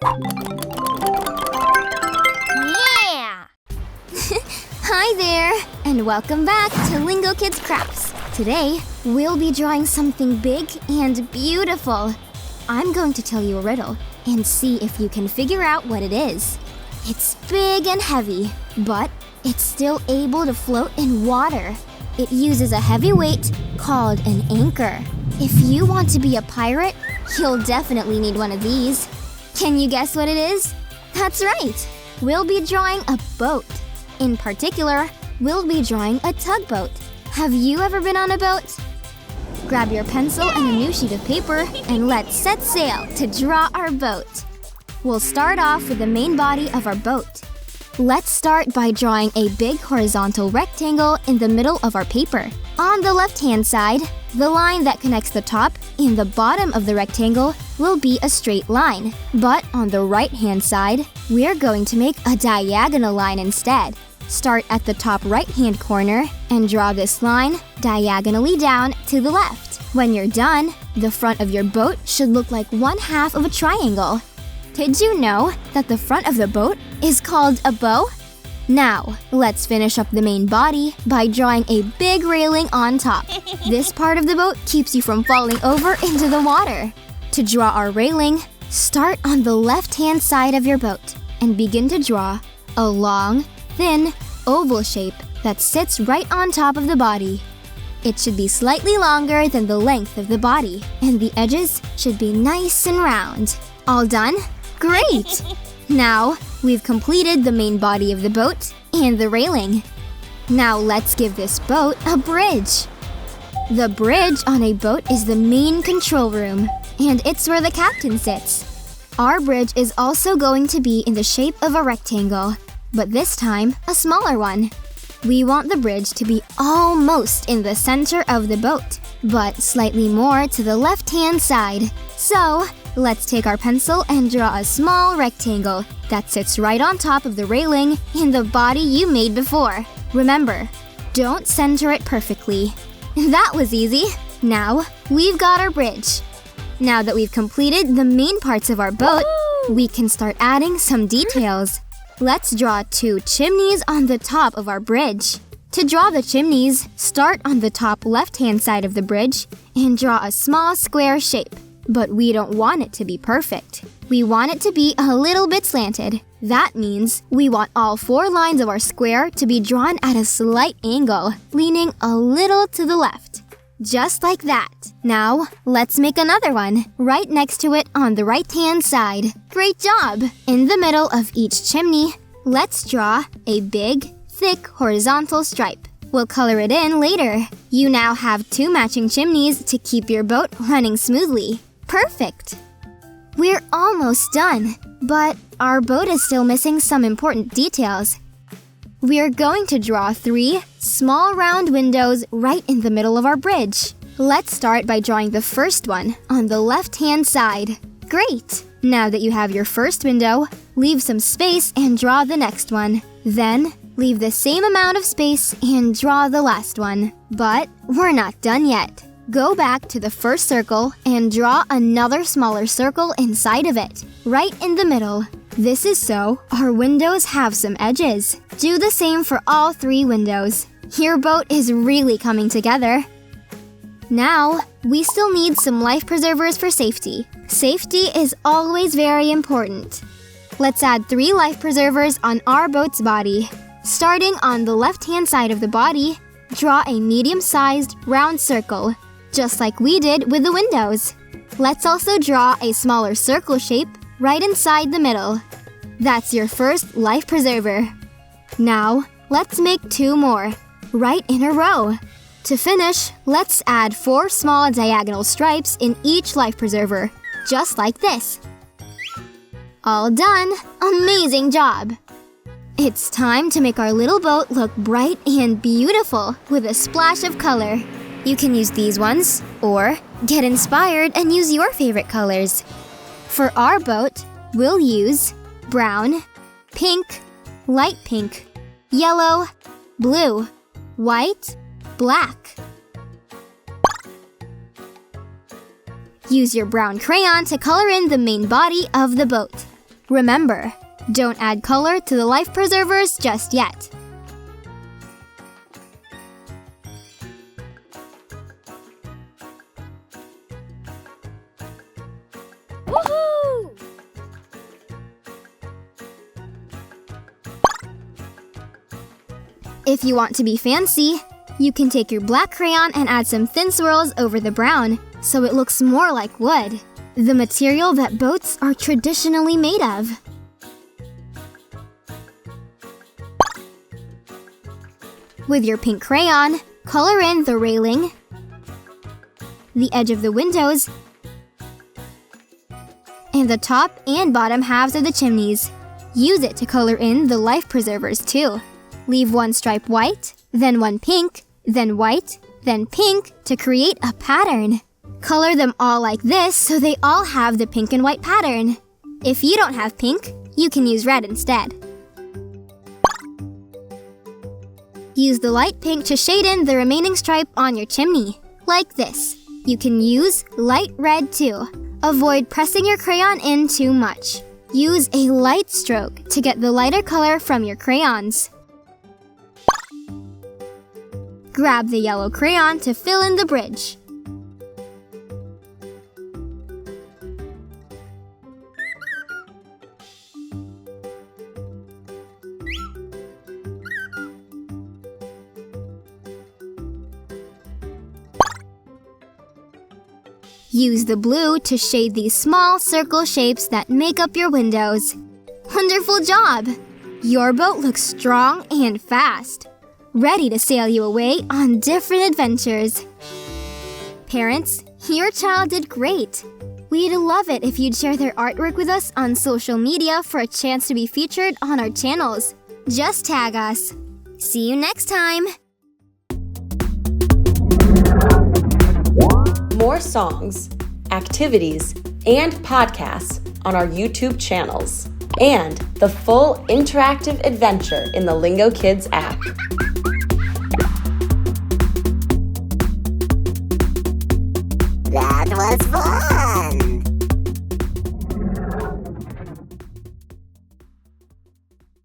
Yeah! Hi there, and welcome back to Lingokids Crafts. Today, we'll be drawing something big and beautiful. I'm going to tell you a riddle and see if you can figure out what it is. It's big and heavy, but it's still able to float in water. It uses a heavy weight called an anchor. If you want to be a pirate, you'll definitely need one of these. Can you guess what it is? That's right! We'll be drawing a boat. In particular, we'll be drawing a tugboat. Have you ever been on a boat? Grab your pencil and a new sheet of paper and let's set sail to draw our boat. We'll start off with the main body of our boat. Let's start by drawing a big horizontal rectangle in the middle of our paper. On the left-hand side, the line that connects the top and the bottom of the rectangle will be a straight line. But on the right-hand side, we're going to make a diagonal line instead. Start at the top right-hand corner and draw this line diagonally down to the left. When you're done, the front of your boat should look like one half of a triangle. Did you know that the front of the boat is called a bow? Now, let's finish up the main body by drawing a big railing on top. This part of the boat keeps you from falling over into the water. To draw our railing, start on the left-hand side of your boat and begin to draw a long, thin, oval shape that sits right on top of the body. It should be slightly longer than the length of the body, and the edges should be nice and round. All done? Great! Now, we've completed the main body of the boat and the railing. Now let's give this boat a bridge. The bridge on a boat is the main control room, and it's where the captain sits. Our bridge is also going to be in the shape of a rectangle, but this time, a smaller one. We want the bridge to be almost in the center of the boat, but slightly more to the left-hand side. So, let's take our pencil and draw a small rectangle that sits right on top of the railing in the body you made before. Remember, don't center it perfectly. That was easy. Now, we've got our bridge. Now that we've completed the main parts of our boat, we can start adding some details. Let's draw 2 chimneys on the top of our bridge. To draw the chimneys, start on the top left-hand side of the bridge and draw a small square shape. But we don't want it to be perfect. We want it to be a little bit slanted. That means we want all 4 lines of our square to be drawn at a slight angle, leaning a little to the left. Just like that. Now, let's make another one, right next to it on the right-hand side. Great job! In the middle of each chimney, let's draw a big, thick horizontal stripe. We'll color it in later. You now have 2 matching chimneys to keep your boat running smoothly. Perfect! We're almost done, but our boat is still missing some important details. We're going to draw 3 small round windows right in the middle of our bridge. Let's start by drawing the first one on the left-hand side. Great! Now that you have your first window, leave some space and draw the next one. Then, leave the same amount of space and draw the last one. But we're not done yet. Go back to the first circle and draw another smaller circle inside of it, right in the middle. This is so our windows have some edges. Do the same for all 3 windows. Your boat is really coming together. Now, we still need some life preservers for safety. Safety is always very important. Let's add 3 life preservers on our boat's body. Starting on the left-hand side of the body, draw a medium-sized round circle, just like we did with the windows. Let's also draw a smaller circle shape right inside the middle. That's your first life preserver. Now, let's make 2 more, right in a row. To finish, let's add 4 small diagonal stripes in each life preserver, just like this. All done! Amazing job! It's time to make our little boat look bright and beautiful with a splash of color. You can use these ones, or get inspired and use your favorite colors. For our boat, we'll use brown, pink, light pink, yellow, blue, white, black. Use your brown crayon to color in the main body of the boat. Remember, don't add color to the life preservers just yet. Woohoo! If you want to be fancy, you can take your black crayon and add some thin swirls over the brown so it looks more like wood, the material that boats are traditionally made of. With your pink crayon, color in the railing, the edge of the windows, and the top and bottom halves of the chimneys. Use it to color in the life preservers too. Leave one stripe white, then one pink, then white, then pink to create a pattern. Color them all like this so they all have the pink and white pattern. If you don't have pink, you can use red instead. Use the light pink to shade in the remaining stripe on your chimney, like this. You can use light red too. Avoid pressing your crayon in too much. Use a light stroke to get the lighter color from your crayons. Grab the yellow crayon to fill in the bridge. Use the blue to shade these small circle shapes that make up your windows. Wonderful job! Your boat looks strong and fast, ready to sail you away on different adventures. Parents, your child did great. We'd love it if you'd share their artwork with us on social media for a chance to be featured on our channels. Just tag us. See you next time! More songs, activities, and podcasts on our YouTube channels, and the full interactive adventure in the Lingokids app. That was fun!